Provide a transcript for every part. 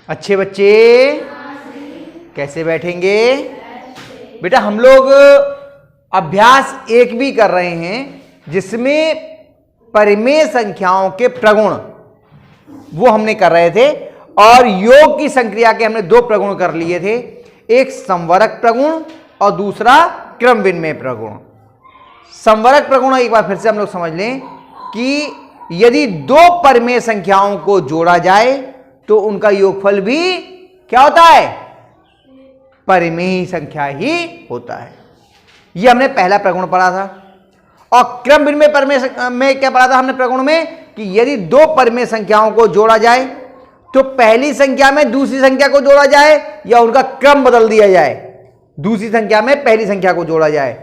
अच्छे बच्चे कैसे बैठेंगे? बेटा हम लोग अभ्यास 1 भी कर रहे हैं जिसमें परिमेय संख्याओं के प्रगुण वो हमने कर रहे थे और योग की संक्रिया के हमने 2 प्रगुण कर लिए थे, एक संवरक प्रगुण और दूसरा क्रम विनिमय प्रगुण। संवरक प्रगुण एक बार फिर से हम लोग समझ लें कि यदि 2 परिमेय संख्याओं को जोड़ा जाए तो उनका योगफल भी क्या होता है? परिमेय संख्या ही होता है। यह हमने पहला प्रगुण पढ़ा था। और क्रम विनिमय परिमेय में क्या पढ़ा था हमने प्रगुण में कि यदि 2 परिमेय संख्याओं को जोड़ा जाए तो पहली संख्या में दूसरी संख्या को जोड़ा जाए या उनका क्रम बदल दिया जाए, दूसरी संख्या में पहली संख्या को जोड़ा जाए,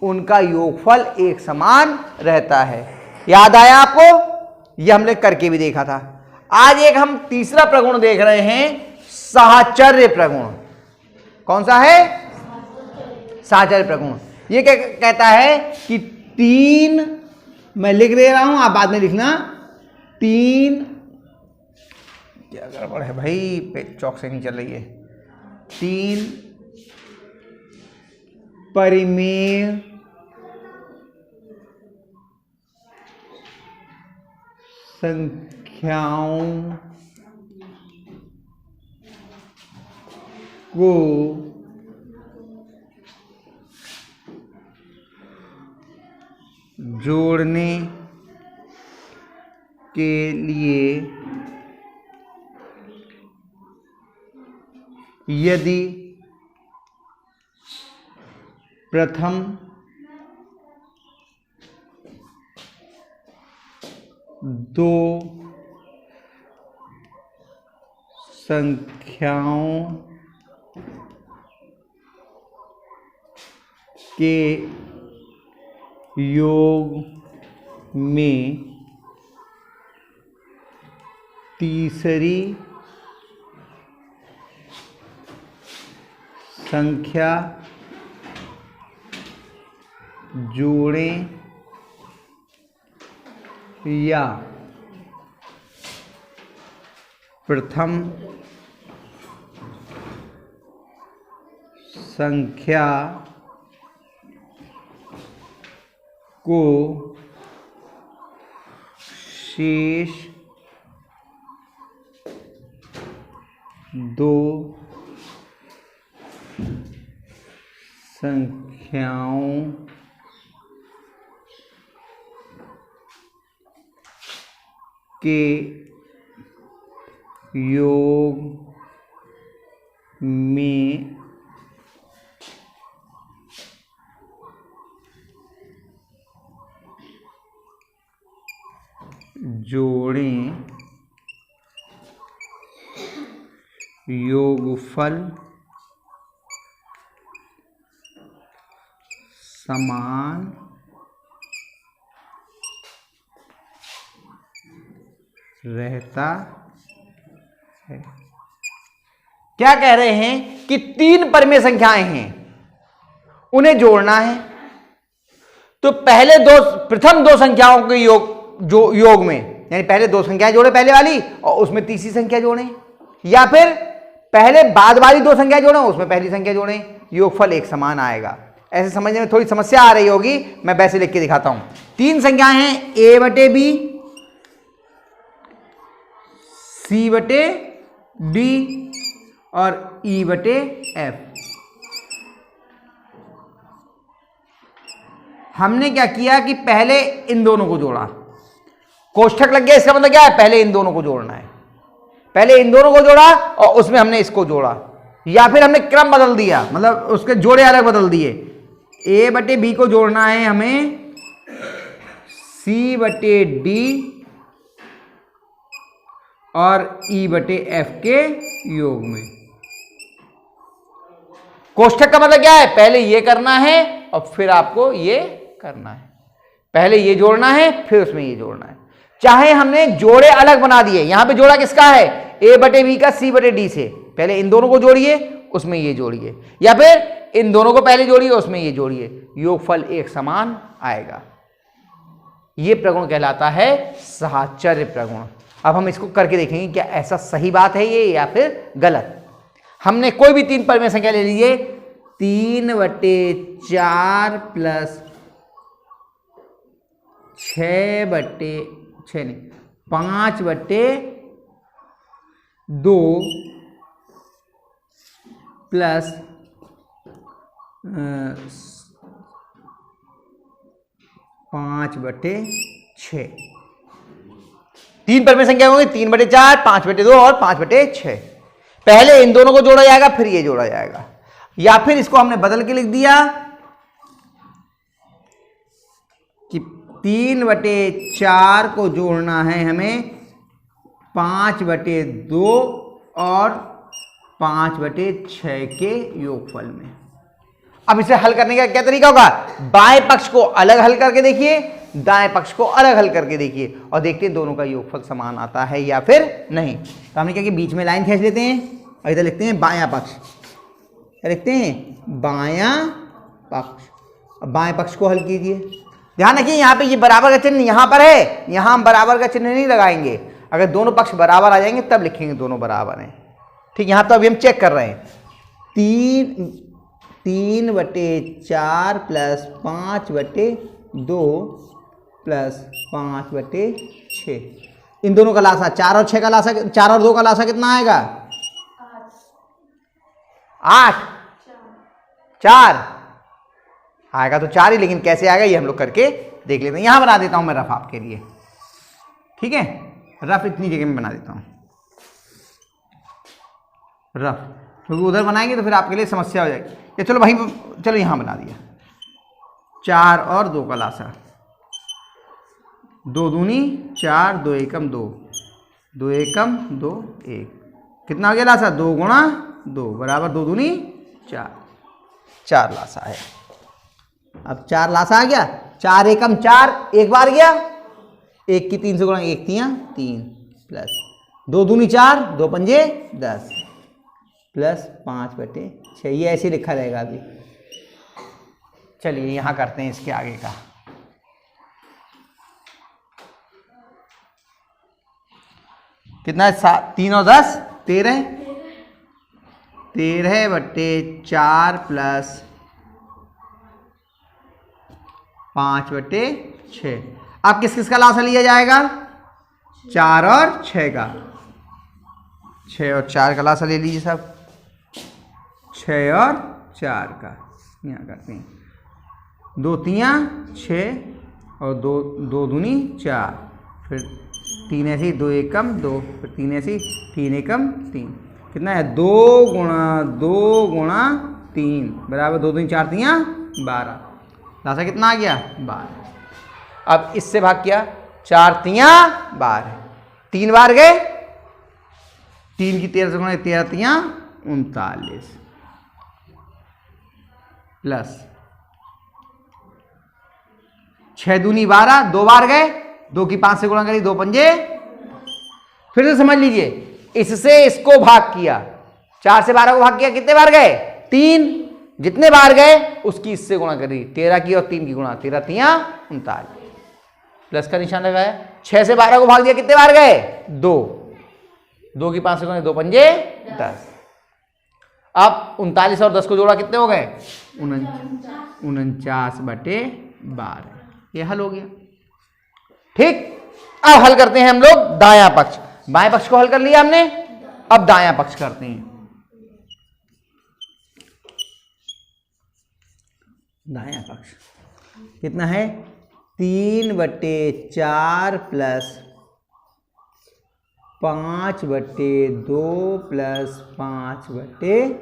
उनका योगफल एक समान रहता है। याद आया आपको? यह हमने करके भी देखा था। आज एक हम तीसरा प्रगुण देख रहे हैं, साहचर्य प्रगुण। कौन सा है? साहचर्य प्रगुण। यह क्या कहता है कि 3, मैं लिख दे रहा हूं, आप बाद में लिखना, 3, क्या गड़बड़ है भाई, चौक से नहीं चल रही है, 3 परिमेय संख्याओं को जोड़ने के लिए यदि प्रथम दो संख्याओं के योग में तीसरी संख्या जोड़ें या प्रथम संख्या को शेष 2 संख्याओं के योग में जोड़ें, योगफल समान रहता है। क्या कह रहे हैं कि 3 परिमेय संख्याएं हैं, उन्हें जोड़ना है तो पहले प्रथम 2 संख्याओं के योग में, यानी पहले 2 संख्याएं जोड़े पहले वाली और उसमें तीसरी संख्या जोड़ें, या फिर पहले बाद वाली 2 संख्या जोड़ें उसमें पहली संख्या जोड़ें, योगफल एक समान आएगा। ऐसे समझने में थोड़ी समस्या आ रही होगी, मैं वैसे लिख के दिखाता हूं। 3 संख्याएं हैं, a/b, c/d और e/f। हमने क्या किया कि पहले इन दोनों को जोड़ा, कोष्ठक लग गया, इसका मतलब क्या है? पहले इन दोनों को जोड़ना है। पहले इन दोनों को जोड़ा और उसमें हमने इसको जोड़ा, या फिर हमने क्रम बदल दिया, मतलब उसके जोड़े अलग बदल दिए। a/b को जोड़ना है हमें c/d और e/f के योग में। कोष्ठक का मतलब क्या है? पहले ये करना है और फिर आपको ये करना है, पहले ये जोड़ना है फिर उसमें ये जोड़ना है। चाहे हमने जोड़े अलग बना दिए, यहां पे जोड़ा किसका है? a/b का c/d से, पहले इन दोनों को जोड़िए उसमें ये जोड़िए, या फिर इन दोनों को पहले जोड़िए उसमें ये जोड़िए, योगफल एक समान आएगा। ये प्रगुण कहलाता है साहचर्य प्रगुण। अब हम इसको करके देखेंगे क्या ऐसा सही बात है ये या फिर गलत। हमने कोई भी 3 परिमेय संख्या ले लीजिए, 3/4 प्लस 5/2 प्लस 5/6। 3 परिमेय संख्या होंगी, 3/4, 5/2 और 5/6। पहले इन दोनों को जोड़ा जाएगा, फिर ये जोड़ा जाएगा, या फिर इसको हमने बदल के लिख दिया कि 3/4 को जोड़ना है हमें 5/2 और 5/6 के योगफल में। अब इसे हल करने का क्या तरीका होगा, बाएं पक्ष को अलग हल करके देखिए, दाएं पक्ष को अलग हल करके देखिए और देखते हैं दोनों का योगफल समान आता है या फिर नहीं। तो हमने क्या कि बीच में लाइन खींच लेते हैं और इधर लिखते हैं बायां पक्ष। क्या लिखते हैं, बायां पक्ष। अब बाएं पक्ष को हल कीजिए। ध्यान रखिए यहाँ पे ये बराबर का चिन्ह यहाँ पर है, यहाँ हम बराबर का चिन्ह नहीं लगाएंगे। अगर दोनों पक्ष बराबर आ जाएंगे तब लिखेंगे दोनों बराबर हैं। ठीक, यहाँ तो अभी हम चेक कर रहे हैं। 3/4 प्लस 5/2 प्लस 5/6, इन दोनों का लासा 4 और 6 का लासा, 4 और 2 का लासा कितना आएगा, 8। 4 आएगा तो 4 ही, लेकिन कैसे आएगा ये हम लोग करके देख लेते हैं। यहां बना देता हूं मैं रफ आपके लिए, ठीक है, रफ इतनी जगह में बना देता हूं रफ, क्योंकि उधर बनाएंगे तो फिर आपके लिए समस्या हो जाएगी। ये चलो भाई, चलो यहां बना दिया। 4 और 2 का लासा, 2 दूनी 4, 2 एकम 2, 2 एकम 2 1, कितना आ गया लासा, 2 गुणा 2 बराबर 2 दूनी 4, 4 लासा है। अब 4 लासा आ गया, 4 एकम 4 एक बार गया, 1 की 3 से गुणा 1 3 3 प्लस 2 दूनी 4, 2 पंजे 10 प्लस 5/6। ये ऐसे लिखा रहेगा अभी। चलिए यहां करते हैं इसके आगे का। कितना है, 3 और 10 13, 13/4 प्लस 5/6। अब किस किस का लासा लिया जाएगा, 4 और 6 का। 6 और 4 का लासा ले लीजिए सब, 6 और 4 का यहाँ करते हैं, 2 3 6 और 2 दूनी 4, फिर 3 ऐसी 2 एकम 2, फिर 3 ऐसी 3 एकम 3, कितना है 2 गुणा 2 गुणा 3 बराबर 2 दूनी 4 3 12, लासा कितना आ गया 12। अब इससे भाग किया, 4 3 12, 3 बार गए, 3 की 13 से गुणा 13 3 39 प्लस 6 दूनी 12, 2 बार गए, 2 की 5 से गुणा करी 2 पंजे। फिर से समझ लीजिए, इससे इसको भाग किया, 4 से 12 को भाग किया, कितने बार गए 3, जितने बार गए उसकी इससे गुणा करी, 13 की और 3 की गुणा, 13 3 39 प्लस का निशान लगाया। 6 से 12 को भाग दिया, कितने बार गए 2, 2 की 5 से गुणा 2 पंजे 10। अब 39 और 10 को जोड़ा, कितने हो गए 49/12। ये हल हो गया। ठीक, अब हल करते हैं हम लोग दायां पक्ष। बाएं पक्ष को हल कर लिया हमने, अब दायां पक्ष करते हैं। दायां पक्ष कितना है, 3/4 प्लस 5/2 प्लस 5/,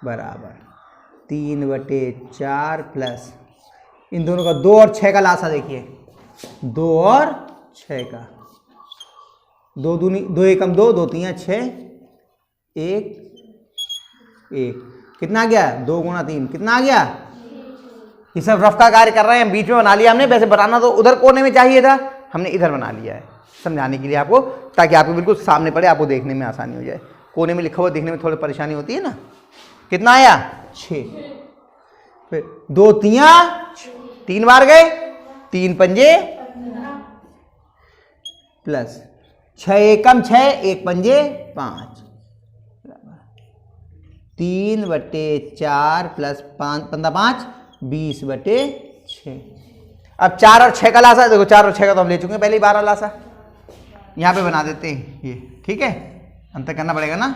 बराबर 3/4 प्लस, इन दोनों का 2 और 6 का लासा देखिए, 2 और 6 का, 2 दूनी 2 एकम 2, 2 3 6 1 1, कितना आ गया 2 गुणा 3, कितना आ गया। ये सब रफ का कार्य कर रहे हैं, बीच में बना लिया हमने, वैसे बनाना तो उधर कोने में चाहिए था, हमने इधर बना लिया है समझाने के लिए आपको, ताकि आपको बिल्कुल सामने पड़े, आपको देखने में आसानी हो जाए। कोने में लिखा हुआ देखने में थोड़ी परेशानी होती है ना। कितना आया 6, फिर 2 3 बार गए, 3 पंजे प्लस 6 एकम 6, 1 पंजे 5, 3/4 प्लस 5 20/6। अब 4 और 6 का लासा, देखो 4 और 6 का तो हम ले चुके हैं पहले ही 12 लासा, यहाँ पे बना देते हैं ये, ठीक है, अंतर करना पड़ेगा ना,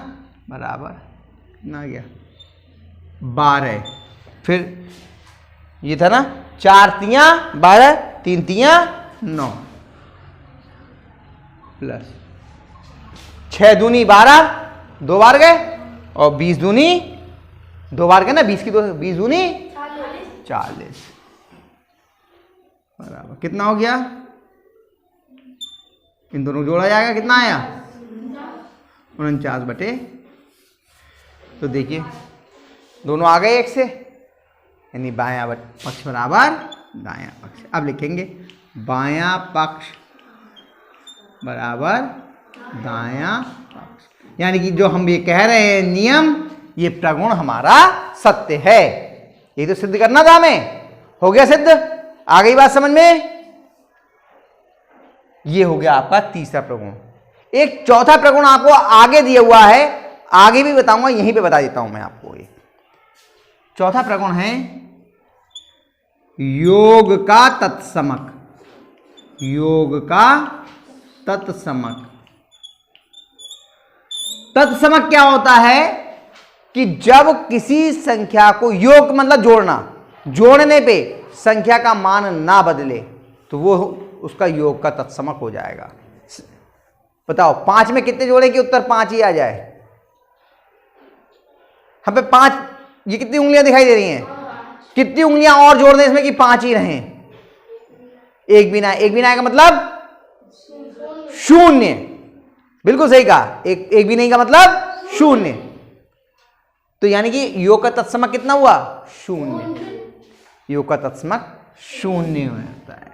बराबर कितना आ गया 12, फिर ये था ना 4 तियां 12, 3 तियां 9, प्लस 6 दूनी 12, 2 बार गए, और 20 दूनी 2 बार गए ना, 20 की 2, 20 दूनी 40, बराबर कितना हो गया, इन दोनों जोड़ा जाएगा, कितना आया 49/, तो देखिए दोनों आ गए एक से, यानी बायां पक्ष बराबर दायां पक्ष। अब लिखेंगे बायां पक्ष बराबर दायां पक्ष, यानी कि जो हम ये कह रहे हैं नियम, ये प्रगुण हमारा सत्य है। ये तो सिद्ध करना था हमें, हो गया सिद्ध, आ गई बात समझ में। ये हो गया आपका तीसरा प्रगुण। एक चौथा प्रगुण आपको आगे दिया हुआ है, आगे भी बताऊंगा, यहीं पे बता देता हूं मैं आपको। एक चौथा प्रगुण है योग का तत्समक। योग का तत्समक। तत्समक क्या होता है कि जब किसी संख्या को, योग मतलब जोड़ना, जोड़ने पे संख्या का मान ना बदले तो वो उसका योग का तत्समक हो जाएगा। बताओ 5 में कितने जोड़े कि उत्तर 5 ही आ जाए। हम पे 5, ये कितनी उंगलियां दिखाई दे रही हैं, कितनी उंगलियां और जोड़ दें इसमें कि 5 ही रहें। एक भी ना, एक भी ना का मतलब 0, बिल्कुल सही कहा, एक भी नहीं का मतलब 0। तो यानी कि योग का तत्समक कितना हुआ 0, योग का तत्समक 0 होता है,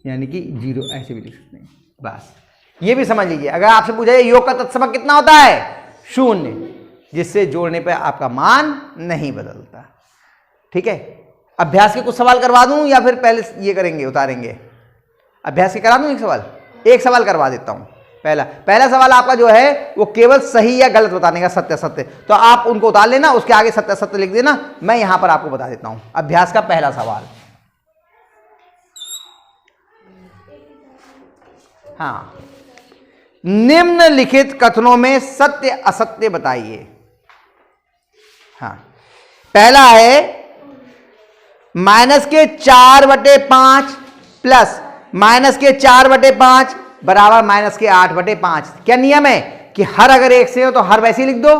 यानी कि 0, ऐसे भी लिख सकते हैं। बस ये भी समझ लीजिए, अगर आपसे पूछा जाए योग का तत्समक कितना होता है 0, जिससे जोड़ने पे आपका मान नहीं बदलता। ठीक है, अभ्यास के कुछ सवाल करवा दूं या फिर पहले ये करेंगे, उतारेंगे? अभ्यास के करा दूं एक सवाल करवा देता हूं। पहला सवाल आपका जो है वो केवल सही या गलत बताने का, सत्य सत्य, तो आप उनको उतार लेना, उसके आगे सत्य सत्य लिख देना, मैं यहां पर आपको बता देता हूं। अभ्यास का पहला सवाल, हाँ, निम्नलिखित कथनों में सत्य असत्य बताइए। हाँ, पहला है -4/5 प्लस -4/5 बराबर -8/5। क्या नियम है कि हर अगर एक से हो तो हर वैसे ही लिख दो,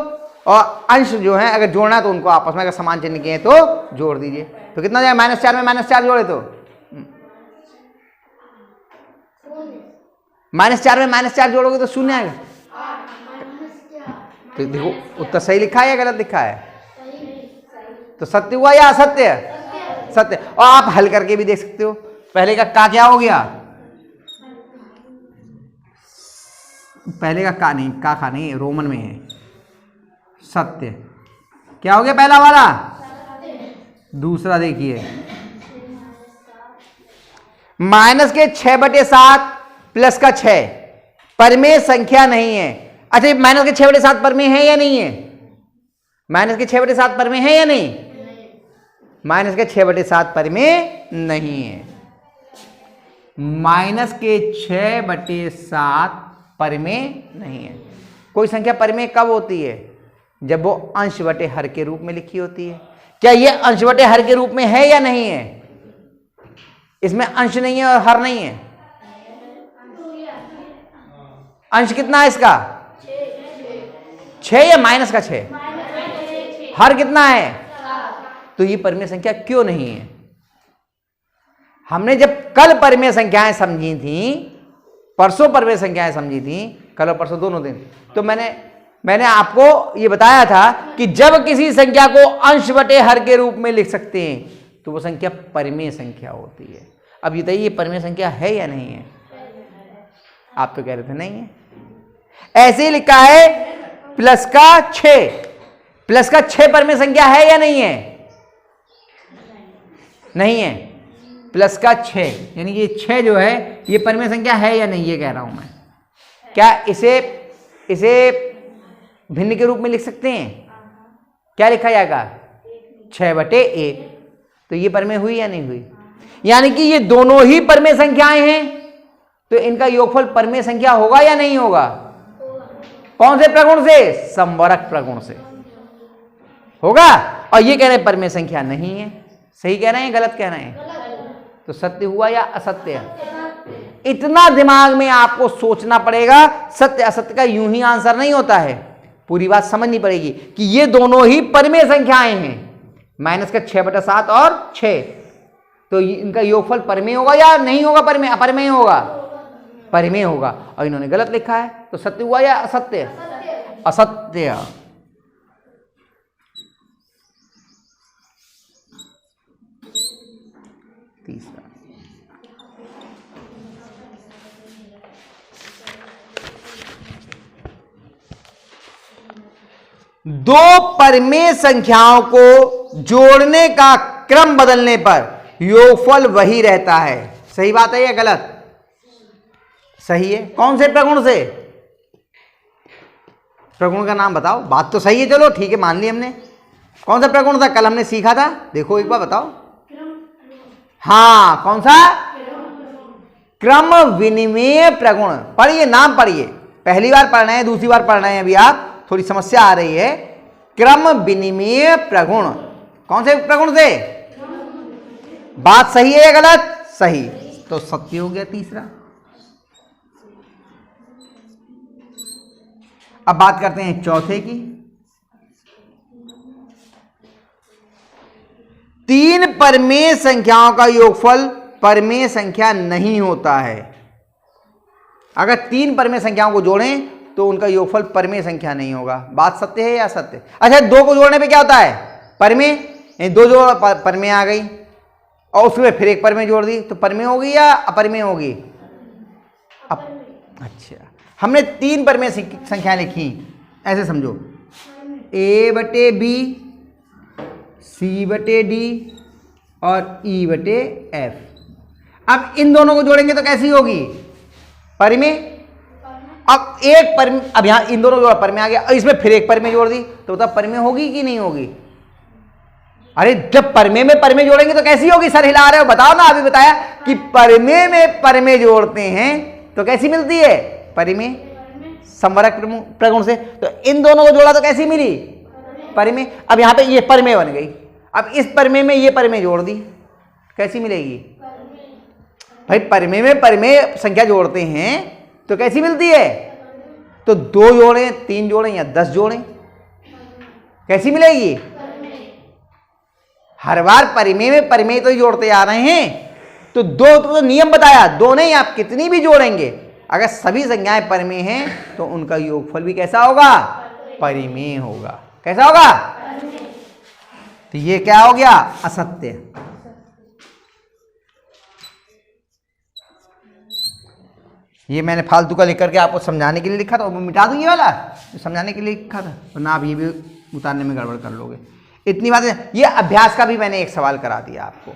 और अंश जो है अगर जोड़ना है तो उनको आपस में अगर समान चिन्ह के हैं तो जोड़ दीजिए। तो कितना जाए, -4 में -4 जोड़े तो -4 में -4 जोड़ोगे तो 0 आएगा। तो देखो उत्तर सही लिखा है या गलत लिखा है, तो सत्य हुआ या असत्य? सत्य। और आप हल करके भी देख सकते हो। पहले का क्या हो गया, पहले का नहीं, रोमन में है सत्य। क्या हो गया पहला वाला? दूसरा देखिए, -6/7 प्लस का 6 परमेय संख्या नहीं है। अच्छा, -6/7 परमेय है या नहीं है? -6/7 परमेय है या नहीं? -6/7 परमेय नहीं है। -6/7 परमेय नहीं है। कोई संख्या परमेय कब होती है? जब वो अंश बटे हर के रूप में लिखी होती है। क्या ये अंश बटे हर के रूप में है या नहीं है? इसमें अंश नहीं है और हर नहीं है। अंश कितना है इसका? 6 या -6? हर कितना है? तो ये परमेय संख्या क्यों नहीं है? हमने जब कल परमेय संख्याएं समझी थी, परसों परमेय संख्याएं समझी थी, कल और परसों दोनों दिन, तो मैंने आपको ये बताया था कि जब किसी संख्या को अंश बटे हर के रूप में लिख सकते हैं तो वो संख्या परमेय संख्या होती है। अब ये बताइए, ये परमेय संख्या है या नहीं है? आप तो कह रहे थे नहीं है। ऐसे ही लिखा है प्लस का 6 परमेय संख्या है या नहीं है? नहीं है। प्लस का 6, यानी कि 6 जो है ये परिमेय संख्या है या नहीं, ये कह रहा हूं मैं। क्या इसे भिन्न के रूप में लिख सकते हैं? क्या लिखा जाएगा? 6/1। तो ये परिमेय हुई या नहीं हुई? यानी कि ये दोनों ही परिमेय संख्याएं हैं, तो इनका योगफल परिमेय संख्या होगा या नहीं होगा? कौन से प्रगुण से? समवरक प्रगुण से होगा। और ये कह रहे हैं परिमेय संख्या नहीं है। सही कह रहे हैं, गलत कह रहे हैं? तो सत्य हुआ या असत्य? इतना दिमाग में आपको सोचना पड़ेगा। सत्य असत्य का यूं ही आंसर नहीं होता है, पूरी बात समझनी पड़ेगी कि ये दोनों ही परिमेय संख्याएं हैं, माइनस का 6/7 और 6। तो इनका योगफल परिमेय होगा या नहीं होगा? परिमेय, अपरिमेय होगा? परिमेय होगा। और इन्होंने गलत लिखा है, तो सत्य हुआ या असत्य? असत्य। तीसरा, दो परिमेय संख्याओं को जोड़ने का क्रम बदलने पर योगफल वही रहता है। सही बात है या गलत? सही है। कौन से प्रगुण से? प्रगुण का नाम बताओ। बात तो सही है, चलो ठीक है, मान ली हमने। कौन सा प्रगुण था? कल हमने सीखा था, देखो एक बार बताओ। हाँ, कौन सा? क्रम विनिमेय प्रगुण। पढ़िए, नाम पढ़िए। पहली बार पढ़ रहे हैं, दूसरी बार पढ़ रहे हैं, अभी आप थोड़ी समस्या आ रही है। क्रम विनिमेय प्रगुण। कौन से प्रगुण से? बात सही है या गलत? सही। तो सत्य हो गया तीसरा। अब बात करते हैं चौथे की। 3 परिमेय संख्याओं का योगफल परिमेय संख्या नहीं होता है। अगर 3 परिमेय संख्याओं को जोड़ें तो उनका योगफल परिमेय संख्या नहीं होगा। बात सत्य है या असत्य? अच्छा, 2 को जोड़ने पे क्या होता है? परिमेय। 2 जोड़ परिमेय आ गई और उसमें फिर एक परिमेय जोड़ दी, तो परिमेय होगी या अपरिमेय होगी? अच्छा, हमने 3 परिमेय संख्याएं लिखी, ऐसे समझो, A/B, C/D और E/F। अब इन दोनों को जोड़ेंगे तो कैसी होगी? परिमेय। अब एक परिमेय, अब यहां इन दोनों जोड़ा परिमेय आ गया, और इसमें फिर एक परिमेय जोड़ दी, तो बता परिमेय होगी कि नहीं होगी? अरे जब परिमेय में परिमेय जोड़ेंगे तो कैसी होगी? सर हिला रहे हो, बताओ ना। अभी बताया कि परिमेय में परिमेय जोड़ते हैं तो कैसी मिलती है? परिमेय, समवरक प्रगुण से। तो इन दोनों को जोड़ा तो कैसी मिली? परिमेय। अब यहां पे ये परिमेय बन गई, अब इस परिमेय में ये परिमेय जोड़ दी, कैसी मिलेगी? भाई परिमेय में परिमेय संख्या जोड़ते हैं तो कैसी मिलती है? तो 2 जोड़ें, 3 जोड़ें या 10 जोड़ें, कैसी मिलेगी? हर बार परिमेय में परिमेय तो ही जोड़ते आ रहे हैं। तो 2 तो नियम बताया, 2 नहीं, आप कितनी भी जोड़ेंगे, अगर सभी संख्याएं परिमेय हैं तो उनका योगफल भी कैसा होगा? परिमेय होगा। कैसा होगा? तो ये क्या हो गया? असत्य। ये मैंने फालतू का लिख करके आपको समझाने के लिए लिखा था, वो मिटा दूं ये वाला जो समझाने के लिए लिखा था, वरना आप ये भी उतारने में गड़बड़ कर लोगे। इतनी बातें। ये अभ्यास का भी मैंने एक सवाल करा दिया आपको।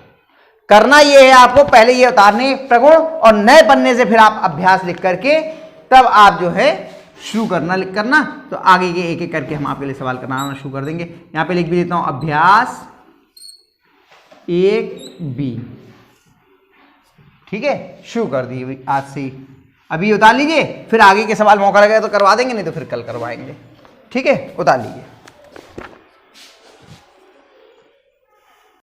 करना ये है आपको, पहले ये उतारने प्रगुण और नए पन्ने से फिर आप अभ्यास लिख करके तब आप जो है शुरू करना, लिख करना। तो आगे के एक एक करके हम आपके लिए सवाल करना शुरू कर देंगे। यहां पे लिख भी देता हूं, अभ्यास 1B। ठीक है, शुरू कर दी आज से। अभी उतार लीजिए, फिर आगे के सवाल मौका लगेगा तो करवा देंगे, नहीं तो फिर कल करवाएंगे। ठीक है, उतार लीजिए।